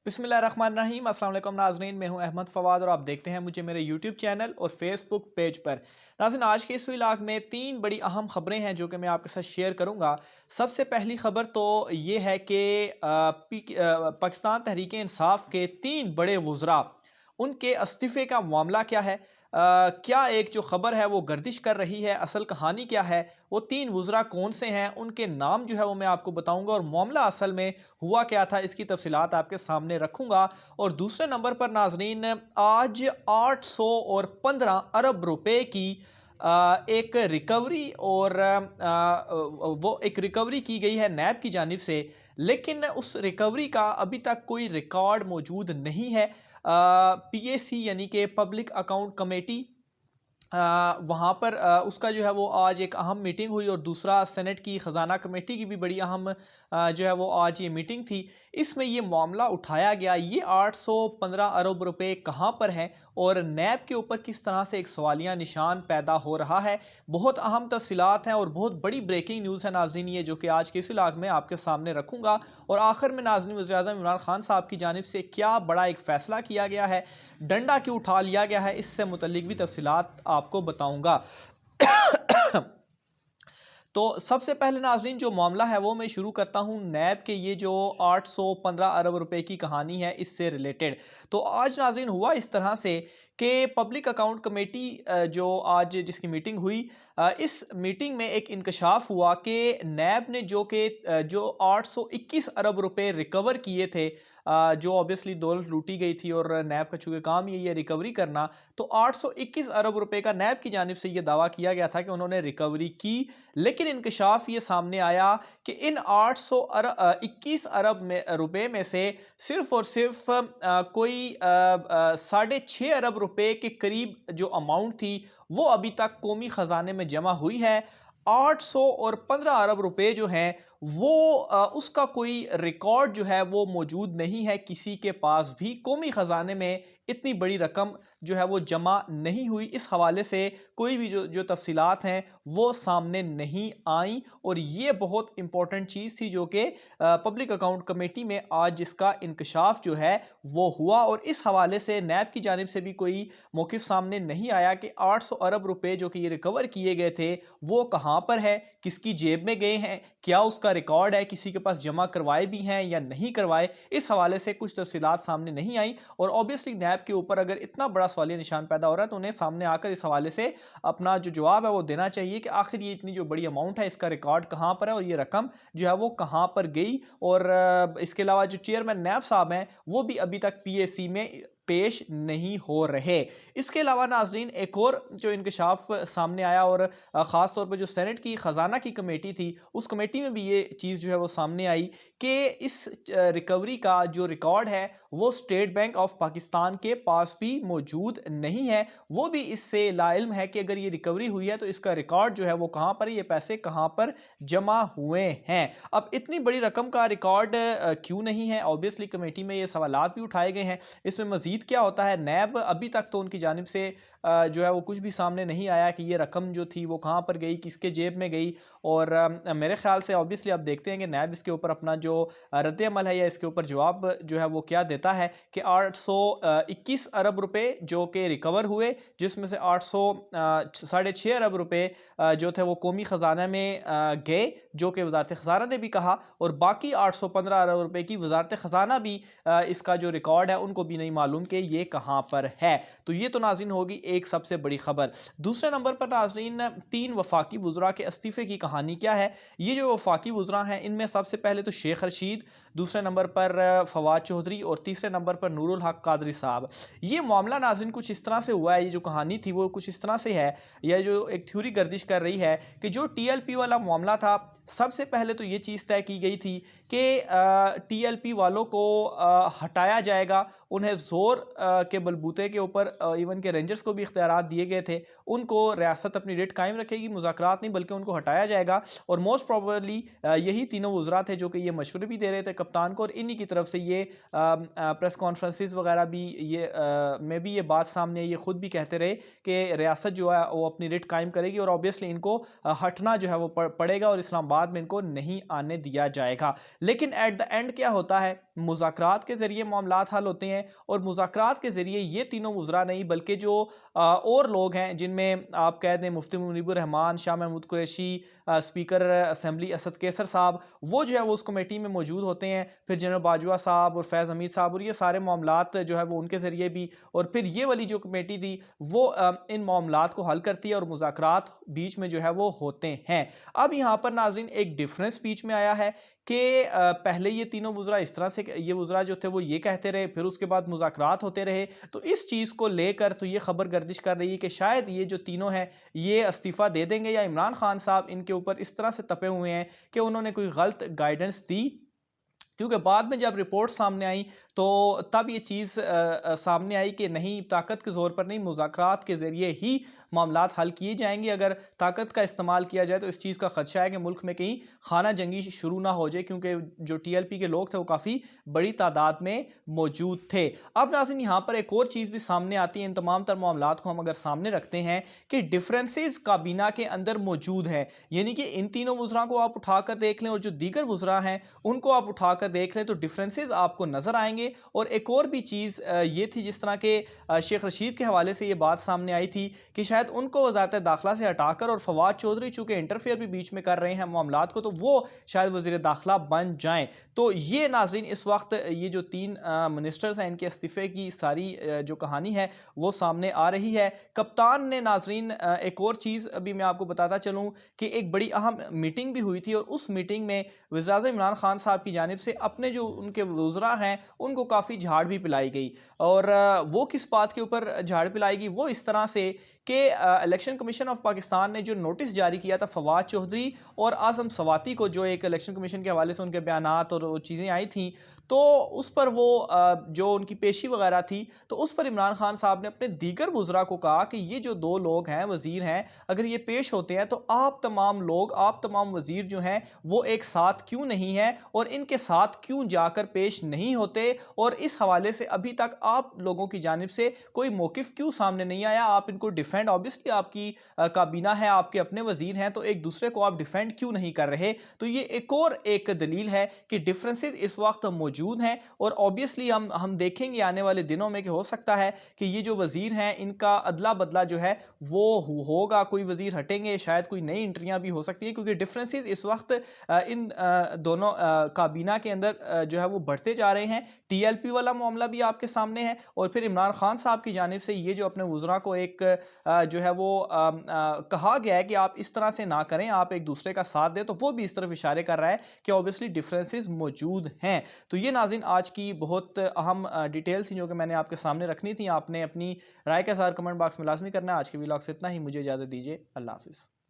बिस्मिल्लाहिर्रहमानिर्रहीम। अस्सलाम वालेकुम नाज़रीन, मैं हूं अहमद फ़वाद और आप देखते हैं मुझे मेरे यूट्यूब चैनल और फेसबुक पेज पर। नाज़रीन, आज के इस व्लॉग में तीन बड़ी अहम खबरें हैं जो कि मैं आपके साथ शेयर करूंगा। सबसे पहली खबर तो ये है कि पाकिस्तान तहरीक इंसाफ के तीन बड़े वज़रा उनके इस्तीफ़े का मामला क्या है। क्या एक जो खबर है वो गर्दिश कर रही है, असल कहानी क्या है, वो तीन वज़रा कौन से हैं, उनके नाम जो है वो मैं आपको बताऊंगा और मामला असल में हुआ क्या था इसकी तफसीलात आपके सामने रखूंगा। और दूसरे नंबर पर नाजरीन, आज 815 अरब रुपए की एक रिकवरी और वो एक रिकवरी की गई है नैब की जानिब से, लेकिन उस रिकवरी का अभी तक कोई रिकॉर्ड मौजूद नहीं है। पीएसी यानी कि पब्लिक अकाउंट कमेटी, वहाँ पर उसका जो है वो आज एक अहम मीटिंग हुई और दूसरा सेनेट की ख़जाना कमेटी की भी बड़ी अहम जो है वो आज ये मीटिंग थी। इसमें ये मामला उठाया गया, ये 815 अरब रुपए कहाँ पर हैं और नैब के ऊपर किस तरह से एक सवालिया निशान पैदा हो रहा है। बहुत अहम तफसीलात हैं और बहुत बड़ी ब्रेकिंग न्यूज़ है नाज़रीन ये, जो कि आज के इस व्लॉग में आपके सामने रखूँगा। और आखिर में नाज़रीन, वज़ीर-ए-आज़म इमरान खान साहब की जानिब से क्या बड़ा एक फ़ैसला किया गया है, डंडा क्यों उठा लिया गया है, इससे मुतल्लिक भी तफसीलात आपको बताऊंगा। तो सबसे पहले नाज़रीन, जो मामला है वो मैं शुरू करता हूँ नैब के ये जो 815 अरब रुपए की कहानी है इससे रिलेटेड। तो आज नाज़रीन हुआ इस तरह से कि पब्लिक अकाउंट कमेटी जो आज जिसकी मीटिंग हुई, इस मीटिंग में एक इंकशाफ हुआ कि नैब ने जो 821 अरब रुपए रिकवर किए थे, जो ऑब्वियसली दौलत लूटी गई थी और नैब का चूंकि काम यही है रिकवरी करना, तो 821 अरब रुपए का नैब की जानिब से ये दावा किया गया था कि उन्होंने रिकवरी की। लेकिन इंकशाफ ये सामने आया कि इन 821 अरब में रुपए में से सिर्फ और सिर्फ कोई 6.5 अरब रुपए के करीब जो अमाउंट थी वो अभी तक कौमी खजाने में जमा हुई है। 815 अरब रुपए जो हैं वो उसका कोई रिकॉर्ड जो है वो मौजूद नहीं है, किसी के पास भी कौमी खजाने में इतनी बड़ी रकम जो है वो जमा नहीं हुई। इस हवाले से कोई भी जो जो तफसीलात हैं वो सामने नहीं आई और ये बहुत इंपॉर्टेंट चीज़ थी जो कि पब्लिक अकाउंट कमेटी में आज जिसका इंकशाफ जो है वो हुआ। और इस हवाले से नैब की जानिब से भी कोई मौक़िफ़ सामने नहीं आया कि 800 अरब रुपए जो कि ये रिकवर किए गए थे वो कहाँ पर है, किसकी जेब में गए हैं, क्या उसका रिकॉर्ड है, किसी के पास जमा करवाए भी हैं या नहीं करवाए। इस हवाले से कुछ तफसीलात सामने नहीं आई और ऑब्वियसली नैब के ऊपर अगर इतना बड़ा सवालिया निशान पैदा हो रहा है तो उन्हें सामने आकर इस हवाले से अपना जो जवाब है वो देना चाहिए कि आखिर ये इतनी जो बड़ी अमाउंट है इसका रिकॉर्ड कहाँ पर है और ये रकम जो है वो कहाँ पर गई। और इसके अलावा जो चेयरमैन नैब साहब हैं वो भी अभी तक पीएसी में पेश नहीं हो रहे। इसके अलावा नाजरीन, एक और जो इंकशाफ सामने आया और ख़ास तौर पर जो सेनेट की ख़जाना की कमेटी थी उस कमेटी में भी ये चीज़ जो है वो सामने आई कि इस रिकवरी का जो रिकॉर्ड है वो स्टेट बैंक ऑफ पाकिस्तान के पास भी मौजूद नहीं है। वो भी इससे लाइल्म है कि अगर ये रिकवरी हुई है तो इसका रिकॉर्ड जो है वो कहाँ पर है, ये पैसे कहाँ पर जमा हुए हैं। अब इतनी बड़ी रकम का रिकॉर्ड क्यों नहीं है, ऑब्वियसली कमेटी में ये सवालात भी उठाए गए हैं। इसमें मजीद क्या होता है, नैब अभी तक तो उनकी जानिब से जो है वो कुछ भी सामने नहीं आया कि ये रकम जो थी वो कहाँ पर गई, किसके जेब में गई। और मेरे ख्याल से ऑब्वियसली आप देखते हैं कि नैब इसके ऊपर अपना जो रद्द अमल है या इसके ऊपर जवाब जो है वो क्या देता है कि 821 अरब रुपए जो कि रिकवर हुए, जिसमें से 6.5 अरब रुपए जो थे वो कौमी ख़जाना में गए, जो कि वजारत ख़जाना ने भी कहा, और बाकी 815 अरब रुपए की वजारत ख़जाना भी इसका जो रिकॉर्ड है उनको भी नहीं मालूम कि ये कहाँ पर है। तो ये तो नाज़रीन होगी एक सबसे बड़ी खबर। दूसरे नंबर पर नाज़रीन, तीन वफाकी वज़रा के इस्तीफ़े की कहानी क्या है। ये जो वफाकी वज़रा हैं इनमें सबसे पहले तो शेख रशीद, दूसरे नंबर पर फवाद चौधरी और तीसरे नंबर पर नूरुल हक कादरी साहब। ये मामला नाज़रीन कुछ इस तरह से हुआ है, ये जो कहानी थी वो कुछ इस तरह से है, यह जो एक थ्योरी गर्दिश कर रही है कि जो टीएलपी वाला मामला था, सबसे पहले तो ये चीज़ तय की गई थी कि टीएलपी वालों को हटाया जाएगा। उन्हें ज़ोर के बलबूते के ऊपर इवन के रेंजर्स को भी इख्तियारात दिए गए थे, उनको रियासत अपनी रेट कायम रखेगी, मुज़ाकरात नहीं बल्कि उनको हटाया जाएगा। और मोस्ट प्रॉबेबली यही तीनों वज़रा थे जो कि ये मशवरे भी दे रहे थे कप्तान को, और इन्हीं की तरफ से ये प्रेस कॉन्फ्रेंसिस वगैरह भी में भी ये बात सामने आई, ये खुद भी कहते रहे कि रियासत जो है वो अपनी रिट कायम करेगी और ऑब्वियसली इनको हटना जो है वो पड़ेगा और इस्लामाबाद में इनको नहीं आने दिया जाएगा। लेकिन एट द एंड क्या होता है, मुज़ाकरात के ज़रिए मामलात हल होते हैं, और मुज़ाकरात के ज़रिए ये तीनों वुज़रा नहीं बल्कि जो और लोग हैं, जिनमें आप कह दें मुफ्ती मुनीबुर रहमान, शाह महमूद कुरैशी, स्पीकर असेंबली असद कैसर साहब, वो जो है वो उस कमेटी में मौजूद होते हैं। फिर जनरल बाजवा साहब और फैज़ हमीद साहब, और ये सारे मामलात जो है वो उनके ज़रिए भी, और फिर ये वाली जो कमेटी थी वो इन मामलात को हल करती है और मुज़ाकरात बीच में जो है वो होते हैं। अब यहाँ पर नाज़रीन एक डिफरेंस बीच में आया है कि पहले ये तीनों वुज़रा इस तरह से, ये वुज़रा जो थे वो ये कहते रहे, फिर उसके बाद मुज़ाकरात होते रहे। तो इस चीज़ को लेकर तो ये खबर गर्दिश कर रही है कि शायद ये जो तीनों हैं ये इस्तीफ़ा दे देंगे, या इमरान खान साहब इनके ऊपर इस तरह से तपे हुए हैं कि उन्होंने कोई गलत गाइडेंस दी। क्योंकि बाद में जब रिपोर्ट सामने आई तो तब ये चीज़ सामने आई कि नहीं, ताकत के ज़ोर पर नहीं, मुज़ाकरात के ज़रिए ही मामलात हल किए जाएंगे। अगर ताकत का इस्तेमाल किया जाए तो इस चीज़ का ख़दशा है कि मुल्क में कहीं खाना जंगी शुरू ना हो जाए, क्योंकि जो TLP के लोग थे वो काफ़ी बड़ी तादाद में मौजूद थे। अब नाज़रीन यहाँ पर एक और चीज़ भी सामने आती है, इन तमाम तर मामलात को हम अगर सामने रखते हैं कि डिफरेंसेस काबीना के अंदर मौजूद है, यानी कि इन तीनों वुज़रा को आप उठाकर देख लें और जो दीगर वुज़रा हैं उनको आप उठाकर देख लें तो डिफरेंसेस आपको नज़र आएंगे। और एक और भी चीज़ ये थी, जिस तरह के शेख रशीद के हवाले से ये बात सामने आई थी कि शायद उनको वज़ारत दाखिला से हटाकर, और फवाद चौधरी चूँकि इंटरफेयर भी बीच में कर रहे हैं मामलात को, तो वो शायद वज़ीर दाखिला बन जाएँ। तो ये नाज़रीन इस वक्त ये जो 3 मिनिस्टर्स हैं इनके इस्तीफ़े की सारी जो कहानी है वो सामने आ रही है। कप्तान ने नाज़रीन एक और चीज़ अभी मैं आपको बताता चलूँ कि एक बड़ी अहम मीटिंग भी हुई थी, और उस मीटिंग में वज़ीर-ए-आज़म इमरान खान साहब की जानिब से अपने जो उनके वुज़रा हैं उनको काफ़ी झाड़ भी पिलाई गई। और वो किस बात के ऊपर झाड़ पिलाई गई, वो इस तरह से कि इलेक्शन कमीशन ऑफ पाकिस्तान ने जो नोटिस जारी किया था फवाद चौधरी और आज़म सवाती को, जो एक इलेक्शन कमीशन के हवाले से उनके बयानात और वो चीज़ें आई थी, तो उस पर वो जो उनकी पेशी वगैरह थी, तो उस पर इमरान खान साहब ने अपने दीगर वुज़रा को कहा कि ये जो 2 लोग हैं, वज़ीर हैं, अगर ये पेश होते हैं तो आप तमाम लोग, आप तमाम वज़ीर जो हैं वो एक साथ क्यों नहीं हैं, और इनके साथ क्यों जाकर पेश नहीं होते, और इस हवाले से अभी तक आप लोगों की जानिब से कोई मौक़िफ़ क्यों सामने नहीं आया। आप इनको डिफेंड, ऑब्वियसली आपकी काबीना है, आपके अपने वज़ीर हैं, तो एक दूसरे को आप डिफेंड क्यों नहीं कर रहे। तो ये एक और एक दलील है कि डिफरेंसेस इस वक्त मौजूद हैं, और ऑब्वियसली हम देखेंगे आने वाले दिनों में कि हो सकता है कि ये जो वज़ीर हैं इनका अदला बदला जो है वो होगा, कोई वज़ीर हटेंगे, शायद कोई नई एंट्रियां भी हो सकती हैं, क्योंकि डिफरेंसेस इस वक्त इन दोनों काबीना के अंदर जो है वो बढ़ते जा रहे हैं। TLP वाला मामला भी आपके सामने है, और फिर इमरान खान साहब की जानिब से ये जो अपने वुज़रा को एक जो है वो कहा गया है कि आप इस तरह से ना करें, आप एक दूसरे का साथ दें, तो वो भी इस तरफ इशारे कर रहा है कि ऑब्वियसली डिफरेंसेस मौजूद हैं। तो ये नाज़रीन आज की बहुत अहम डिटेल्स थी जो कि मैंने आपके सामने रखनी थी। आपने अपनी राय के साथ कमेंट बॉक्स में लाजमी करना है। आज के व्लॉग से इतना ही, मुझे इजाज़त दीजिए। अल्लाह हाफ़िज़।